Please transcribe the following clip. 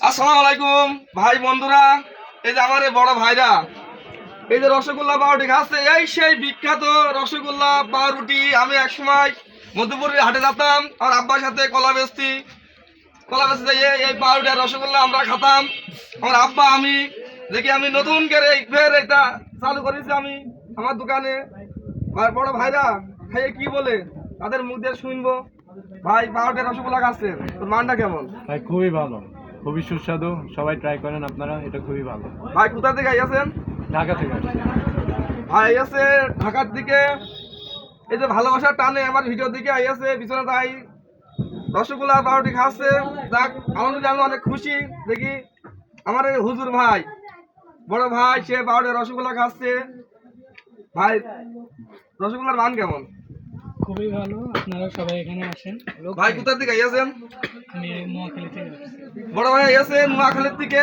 আসসালামু আলাইকুম ভাই বন্ধুরা, এই যে আমার বড় ভাইরা এই যে রসগোল্লা পাউরুটি খাচ্ছে, এই সেই বিখ্যাত রসগোল্লা পাউরুটি। আমি একসময় মধ্যপুরের হাটে যেতাম আর আব্বার সাথে কলা বেচতে যাইয়ে এই পাউরুটি আর রসগোল্লা আমরা খাতাম। আমার আব্বা আমি দেখি আমি নতুন করে ফের এটা চালু করেছি আমি আমার দোকানে। বড় ভাইরা খাইয়ে কি বলে তাদের মুখ দিয়ে শুনবো। ভাই পাউরুটি রসগোল্লা খাচ্ছে, তোর মানটা কেমন? ভাই খুবই ভালো, খুবই সুস্বাদু, সবাই ট্রাই করেন আপনারা, এটা খুবই ভালো। ভাই কোথা থেকে আইয়াছেন? ঢাকা থেকে আসছি। ভাই আইয়াছে ঢাকার দিকে, এই যে ভালোবাসার টানে আমার ভিডিওর দিকে আইয়াছে পিছনে তাই রসগোল্লা পাউরুটি খাচ্ছে। যাক আনন্দ জানো, অনেক খুশি। দেখি আমার এই হুজুর ভাই বড় ভাই সে পাউরুটি রসগোল্লা খাচ্ছে। ভাই রসগোল্লার মান কেমন? খুবই ভালো, আপনারা সবাই এখানে আসেন। ভাই কোথা থেকে আইয়াছেন? আমি নোয়াখালী থেকে আসছি। বড় ভাই আইয়াছে নোয়াখালীর থেকে।